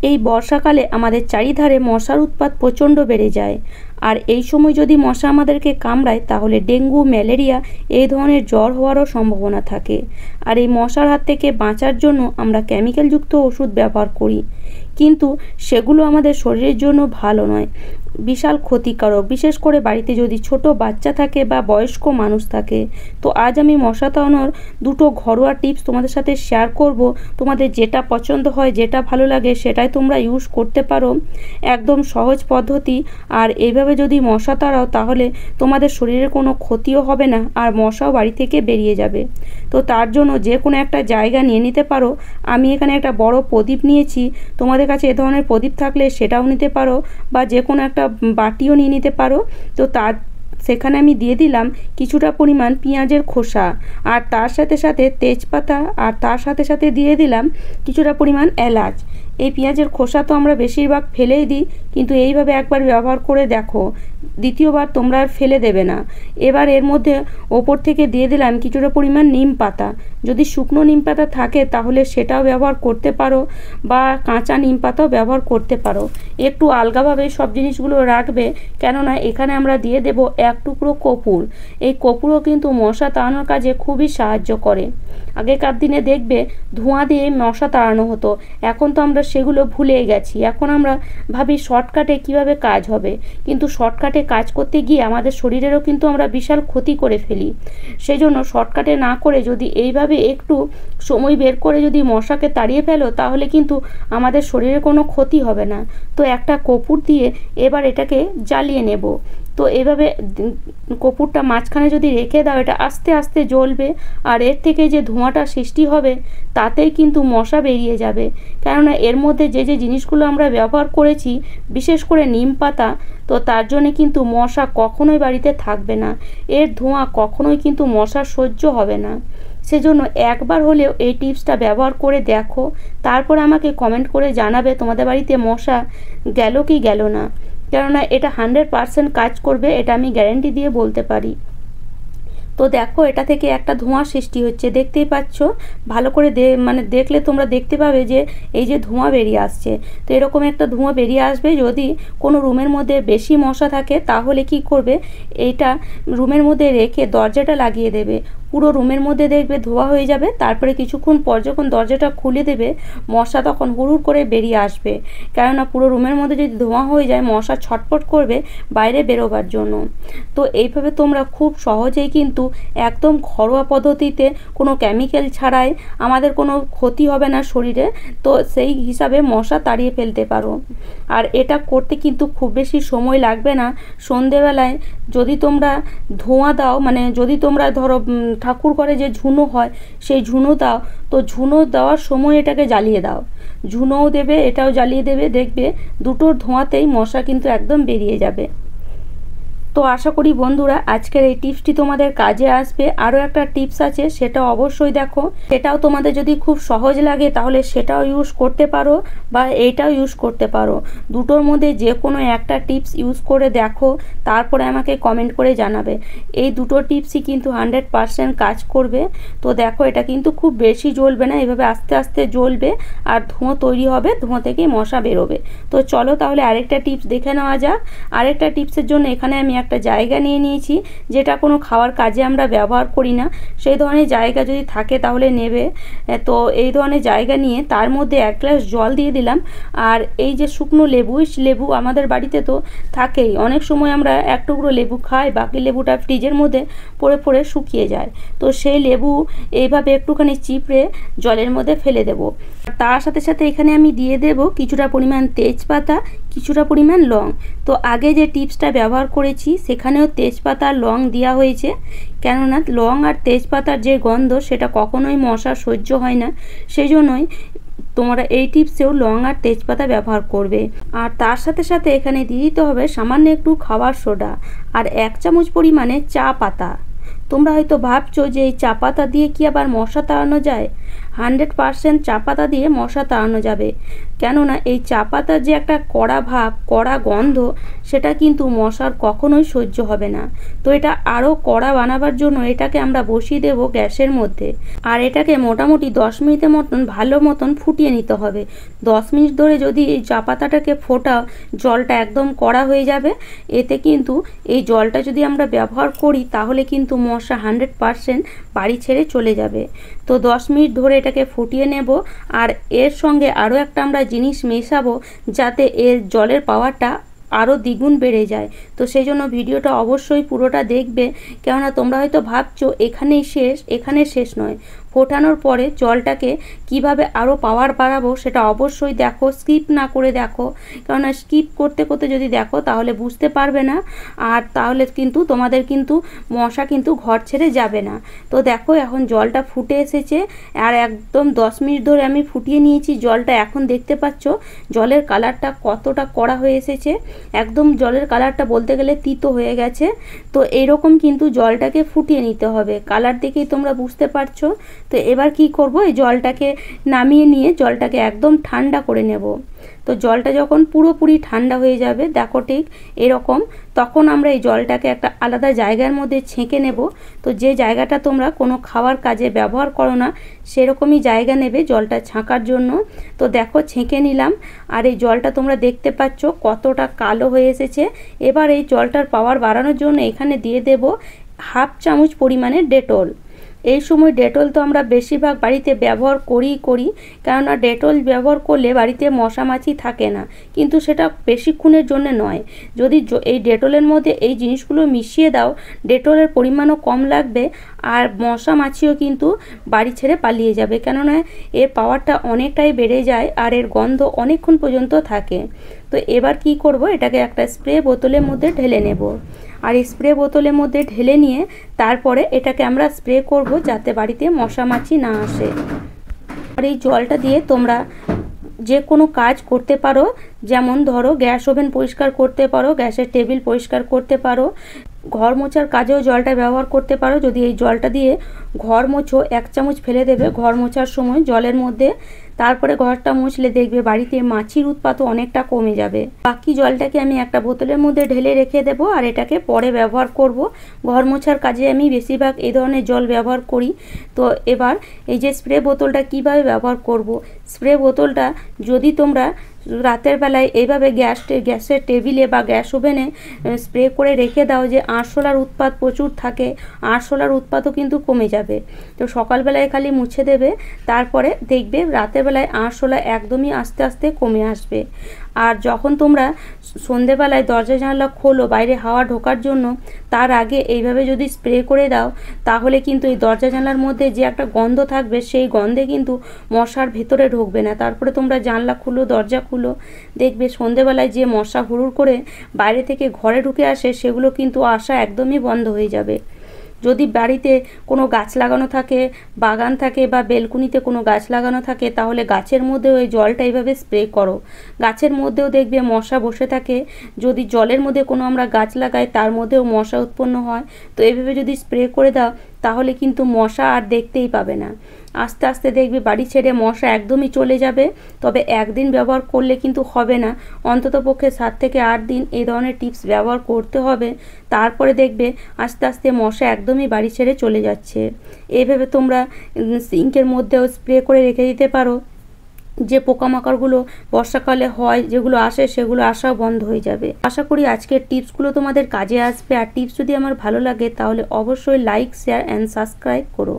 এই বর্ষাকালে আমাদের চারিধারে মশার উৎপাত প্রচণ্ড বেড়ে যায়। আর এই সময় যদি মশা আমাদেরকে কামড়ায় তাহলে ডেঙ্গু, ম্যালেরিয়া এই ধরনের জ্বর হওয়ারও সম্ভাবনা থাকে। আর এই মশার হাত থেকে বাঁচার জন্য আমরা কেমিক্যালযুক্ত ওষুধ ব্যবহার করি, কিন্তু সেগুলো আমাদের শরীরের জন্য ভালো নয়, বিশাল ক্ষতিকারক। বিশেষ করে বাড়িতে যদি ছোট বাচ্চা থাকে বা বয়স্ক মানুষ থাকে। তো আজ আমি মশা তাড়ানোর দুটো ঘরোয়া টিপস তোমাদের সাথে শেয়ার করব। তোমাদের যেটা পছন্দ হয়, যেটা ভালো লাগে সেটাই তোমরা ইউজ করতে পারো। একদম সহজ পদ্ধতি। আর এইভাবে যদি মশা তাড়াও তাহলে তোমাদের শরীরের কোনো ক্ষতিও হবে না, আর মশাও বাড়ি থেকে বেরিয়ে যাবে। তো তার জন্য যে কোনো একটা জায়গা নিয়ে নিতে পারো। আমি এখানে একটা বড় প্রদীপ নিয়েছি, তোমাদের কাছে এ ধরনের প্রদীপ থাকলে সেটাও নিতে পারো, বা যে কোনো একটা বাটিও নিয়ে নিতে পারো। তো সেখানে আমি দিয়ে দিলাম কিছুটা পরিমাণ পেঁয়াজের খোসা, আর তার সাথে সাথে তেজপাতা, আর তার সাথে সাথে দিয়ে দিলাম কিছুটা পরিমাণ এলাচ। এই পেঁয়াজের খোসা তো আমরা বেশিরভাগ ফেলেই দিই, কিন্তু এইভাবে একবার ব্যবহার করে দেখো, দ্বিতীয়বার তোমরা আর ফেলে দেবে না। এবার এর মধ্যে ওপর থেকে দিয়ে দিলাম কিছুটা পরিমাণ নিম পাতা। যদি শুকনো নিম পাতা থাকে তাহলে সেটাও ব্যবহার করতে পারো, বা কাঁচা নিম পাতাও ব্যবহার করতে পারো। একটু আলগাভাবে সব জিনিসগুলো রাখবে, কেননা এখানে আমরা দিয়ে দেব এক টুকরো কর্পূর। এই কর্পূরও কিন্তু মশা তাড়ানোর কাজে খুবই সাহায্য করে। আগেকার দিনে দেখবে ধোঁয়া দিয়ে মশা তাড়ানো হতো, এখন তো আমরা সেগুলো ভুলে গেছি। এখন আমরা ভাবি শর্টকাটে কিভাবে কাজ হবে, কিন্তু শর্টকাটে কাজ করতে গিয়ে আমাদের শরীরেরও কিন্তু আমরা বিশাল ক্ষতি করে ফেলি। সেই জন্য শর্টকাটে না করে যদি এইভাবে একটু সময় বের করে যদি মশাকে তাড়িয়ে ফেলো তাহলে কিন্তু আমাদের শরীরে কোনো ক্ষতি হবে না। তো একটা কর্পূর দিয়ে এবার এটাকে জ্বালিয়ে নেব। তো এভাবে কর্পূরটা মাঝখানে যদি রেখে দাও, এটা আস্তে আস্তে জ্বলবে, আর এর থেকে যে ধোঁয়াটা সৃষ্টি হবে তাতেই কিন্তু মশা বেরিয়ে যাবে। কেননা এর মধ্যে যে যে জিনিসগুলো আমরা ব্যবহার করেছি, বিশেষ করে নিম পাতা, তো তার জন্যে কিন্তু মশা কখনোই বাড়িতে থাকবে না। এর ধোঁয়া কখনোই কিন্তু মশার সহ্য হবে না। সেজন্য একবার হলেও এই টিপসটা ব্যবহার করে দেখো, তারপর আমাকে কমেন্ট করে জানাবে তোমাদের বাড়িতে মশা গেল কি গেল না। কেননা এটা 100% কাজ করবে, এটা আমি গ্যারেন্টি দিয়ে বলতে পারি। তো দেখো, এটা থেকে একটা ধোঁয়া সৃষ্টি হচ্ছে, দেখতেই পাচ্ছ। ভালো করে দেখলে তোমরা দেখতে পাবে যে এই যে ধোঁয়া বেরিয়ে আসছে। তো এরকম একটা ধোঁয়া বেরিয়ে আসবে। যদি কোনো রুমের মধ্যে বেশি মশা থাকে তাহলে কি করবে, এইটা রুমের মধ্যে রেখে দরজাটা লাগিয়ে দেবে। পুরো রুমের মধ্যে দেখবে ধোয়া হয়ে যাবে। তারপরে কিছুক্ষণ পর যখন দরজাটা খুলে দেবে, মশা তখন হুড় করে বেরিয়ে আসবে। কেননা পুরো রুমের মধ্যে যদি ধোঁয়া হয়ে যায়, মশা ছটফট করবে বাইরে বেরোবার জন্য। তো এইভাবে তোমরা খুব সহজেই কিন্তু একদম ঘরোয়া পদ্ধতিতে, কোনো কেমিক্যাল ছাড়াই, আমাদের কোনো ক্ষতি হবে না শরীরে, তো সেই হিসাবে মশা তাড়িয়ে ফেলতে পারো। আর এটা করতে কিন্তু খুব বেশি সময় লাগবে না। সন্ধেবেলায় যদি তোমরা ধোঁয়া দাও, যদি তোমরা ধরো ঠাকুর ঘরে যে ঝুনো হয় সেই ঝুনো দাও, তো ঝুনো দেওয়ার সময় এটাকে জ্বালিয়ে দাও। ঝুনোও দেবে, এটাও জ্বালিয়ে দেবে, দেখবে দুটোর ধোঁয়াতেই মশা কিন্তু একদম বেরিয়ে যাবে। তো আশা করি বন্ধুরা আজকের এই টিপসটি তোমাদের কাজে আসবে। আরও একটা টিপস আছে, সেটা অবশ্যই দেখো। সেটাও তোমাদের যদি খুব সহজ লাগে তাহলে সেটাও ইউজ করতে পারো, বা এইটাও ইউজ করতে পারো। দুটোর মধ্যে যে কোনো একটা টিপস ইউজ করে দেখো, তারপরে আমাকে কমেন্ট করে জানাবে। এই দুটো টিপসই কিন্তু 100% কাজ করবে। তো দেখো, এটা কিন্তু খুব বেশি জ্বলবে না, এভাবে আস্তে আস্তে জ্বলবে, আর ধোঁয়া তৈরি হবে, ধোঁয়া থেকেই মশা বেরোবে। তো চলো তাহলে আরেকটা টিপস দেখে নেওয়া যাক। আরেকটা টিপসের জন্য এখানে আমি একটা জায়গা নিয়ে নিয়েছি, যেটা কোনো খাওয়ার কাজে আমরা ব্যবহার করি না। সেই ধরনের জায়গা যদি থাকে তাহলে নেবে। তো এই ধরনের জায়গা নিয়ে তার মধ্যে 1 গ্লাস জল দিয়ে দিলাম। আর এই যে শুকনো লেবু আমাদের বাড়িতে তো থাকেই, অনেক সময় আমরা এক টুকরো লেবু খাই, বাকি লেবুটা ফ্রিজের মধ্যে পড়ে পড়ে শুকিয়ে যায়। তো সেই লেবু এইভাবে একটুখানি চিপড়ে জলের মধ্যে ফেলে দেব। তার সাথে সাথে এখানে আমি দিয়ে দেব কিছুটা পরিমাণ তেজপাতা, কিছুটা পরিমাণ লং। তো আগে যে টিপসটা ব্যবহার করেছি সেখানেও তেজপাতা আর লং দেওয়া হয়েছে, কেননা লং আর তেজপাতার যে গন্ধ সেটা কখনোই মশার সহ্য হয় না। সেই জন্যই তোমরা এই টিপসেও লং আর তেজপাতা ব্যবহার করবে। আর তার সাথে সাথে এখানে দিয়ে দিতে হবে সামান্য একটু খাবার সোডা, আর 1 চামচ পরিমাণে চা পাতা। তোমরা হয়তো ভাবছো যে এই চা পাতা দিয়ে কি আবার মশা তাড়ানো যায়? 100% চা পাতা দিয়ে মশা তাড়ানো যাবে। কেননা এই চা পাতার যে একটা কড়া ভাব, কড়া গন্ধ, সেটা কিন্তু মশার কখনোই সহ্য হবে না। তো এটা আরও কড়া বানাবার জন্য এটাকে আমরা বসিয়ে দেব গ্যাসের মধ্যে। আর এটাকে মোটামুটি 10 মিনিটের মতন ভালো মতন ফুটিয়ে নিতে হবে। 10 মিনিট ধরে যদি এই চা পাতাটাকে ফোটাও, জলটা একদম কড়া হয়ে যাবে। এতে কিন্তু এই জলটা যদি আমরা ব্যবহার করি তাহলে কিন্তু মশা 100% বাড়ি ছেড়ে চলে যাবে। তো 10 মিনিট ধরে এটাকে ফুটিয়ে নেব। আর এর সঙ্গে আরও একটা আমরা জিনিস মেশাবো যাতে এর জলের পাওয়ারটা আরও দ্বিগুণ বেড়ে যায়। তো সেই জন্য ভিডিওটা অবশ্যই পুরোটা দেখবে, কেননা তোমরা হয়তো ভাবছো এখানেই শেষ, এখানে শেষ নয়। ফোটানোর পরে জলটাকে কিভাবে আরও পাওয়ার বাড়াবো সেটা অবশ্যই দেখো, স্কিপ না করে দেখো। কেননা স্কিপ করতে করতে যদি দেখো তাহলে বুঝতে পারবে না, আর তাহলে কিন্তু তোমাদের কিন্তু মশা কিন্তু ঘর ছেড়ে যাবে না। তো দেখো এখন জলটা ফুটে এসেছে, আর একদম 10 মিনিট ধরে আমি ফুটিয়ে নিয়েছি জলটা। এখন দেখতে পাচ্ছ জলের কালারটা কতটা কড়া হয়ে এসেছে, একদম জলের কালারটা বলতে গেলে তিতো হয়ে গেছে। তো এইরকম কিন্তু জলটাকে ফুটিয়ে নিতে হবে, কালার দেখেই তোমরা বুঝতে পারছো। তো এবার কি করব, এই জলটাকে নামিয়ে নিয়ে জলটাকে একদম ঠান্ডা করে নেব। তো জলটা যখন পুরোপুরি ঠান্ডা হয়ে যাবে, দেখো ঠিক এরকম, তখন আমরা এই জলটাকে একটা আলাদা জায়গার মধ্যে ছেঁকে নেব। তো যে জায়গাটা তোমরা কোনো খাওয়ার কাজে ব্যবহার করো না সেরকমই জায়গা নেবে জলটা ছাঁকার জন্য। তো দেখো ছেঁকে নিলাম, আর এই জলটা তোমরা দেখতে পাচ্ছ কতটা কালো হয়ে এসেছে। এবার এই জলটার পাওয়ার বাড়ানোর জন্য এখানে দিয়ে দেব 1/2 চামচ পরিমাণে ডেটল। এই সময় ডেটল তো আমরা বেশিরভাগ বাড়িতে ব্যবহার করি, কেননা ডেটল ব্যবহার করলে বাড়িতে মশা মাছি থাকে না, কিন্তু সেটা বেশিক্ষণের জন্য নয়। যদি এই ডেটলের মধ্যে এই জিনিসগুলো মিশিয়ে দাও, ডেটলের পরিমাণও কম লাগবে, আর মশা মাছিও কিন্তু বাড়ি ছেড়ে পালিয়ে যাবে। কেননা এর পাওয়ারটা অনেকটাই বেড়ে যায় আর এর গন্ধ অনেকক্ষণ পর্যন্ত থাকে। তো এবার কি করব, এটাকে একটা স্প্রে বোতলের মধ্যে ঢেলে নেব। আর এই স্প্রে বোতলের মধ্যে ঢেলে নিয়ে তারপরে এটাকে আমরা স্প্রে করব যাতে বাড়িতে মশা মাছি না আসে। আর এই জলটা দিয়ে তোমরা যে কোনো কাজ করতে পারো, যেমন ধরো গ্যাস ওভেন পরিষ্কার করতে পারো, গ্যাসের টেবিল পরিষ্কার করতে পারো, ঘর মোছার কাজেও জলটা ব্যবহার করতে পারো। যদি এই জলটা দিয়ে ঘর মোছো, 1 চামচ ফেলে দেবে ঘর মোছার সময় জলের মধ্যে, তারপরে ঘরটা মুছলে দেখবে বাড়িতে মাছির উৎপাতও অনেকটা কমে যাবে। বাকি জলটাকে আমি একটা বোতলের মধ্যে ঢেলে রেখে দেব, আর এটাকে পরে ব্যবহার করব। ঘর মোছার কাজে আমি বেশিরভাগ এই ধরনের জল ব্যবহার করি। তো এবার এই যে স্প্রে বোতলটা কিভাবে ব্যবহার করব, স্প্রে বোতলটা যদি তোমরা রাতের বেলায় এইভাবে গ্যাসের টেবিলে বা গ্যাস ওভেনে স্প্রে করে রেখে দাও, যে আরশোলার উৎপাত প্রচুর থাকে, আরশোলার উৎপাতও কিন্তু কমে যাবে। তো সকালবেলায় খালি মুছে দেবে, তারপরে দেখবে রাতের বেলায় আরশোলা একদমই আস্তে আস্তে কমে আসবে। আর যখন তোমরা সন্ধেবেলায় দরজা জানলা খোলো বাইরে হাওয়া ঢোকার জন্য, তার আগে এইভাবে যদি স্প্রে করে দাও, তাহলে কিন্তু এই দরজা জানলার মধ্যে যে একটা গন্ধ থাকবে সেই গন্ধে কিন্তু মশার ভেতরে ঢুকবে না। তারপরে তোমরা জানলা খুলো, দরজা খুলো, দেখবে সন্ধেবেলায় যে মশা হুড়ুর করে বাইরে থেকে ঘরে ঢুকে আসে সেগুলো কিন্তু আসা একদমই বন্ধ হয়ে যাবে। যদি বাড়িতে কোনো গাছ লাগানো থাকে, বাগান থাকে, বা বেলকুনিতে কোনো গাছ লাগানো থাকে, তাহলে গাছের মধ্যেও এই জলটা এইভাবে স্প্রে করো। গাছের মধ্যেও দেখবে মশা বসে থাকে। যদি জলের মধ্যে কোনো আমরা গাছ লাগাই তার মধ্যেও মশা উৎপন্ন হয়। তো এইভাবে যদি স্প্রে করে দাও তাহলে কিন্তু মশা আর দেখতেই পাবে না। আস্তে আস্তে দেখবে বাড়ি ছেড়ে মশা একদমই চলে যাবে। তবে একদিন ব্যবহার করলে কিন্তু হবে না, অন্ততপক্ষে 7 থেকে 8 দিন এই ধরনের টিপস ব্যবহার করতে হবে। তারপরে দেখবে আস্তে আস্তে মশা একদমই বাড়ি ছেড়ে চলে যাচ্ছে। এইভাবে তোমরা সিঙ্কের মধ্যেও স্প্রে করে রেখে দিতে পারো। যে পোকামাকড়গুলো বর্ষাকালে হয়, যেগুলো আসে, সেগুলো আসাও বন্ধ হয়ে যাবে। আশা করি আজকের টিপসগুলো তোমাদের কাজে আসবে। আর টিপস যদি আমার ভালো লাগে তাহলে অবশ্যই লাইক, শেয়ার অ্যান্ড সাবস্ক্রাইব করো।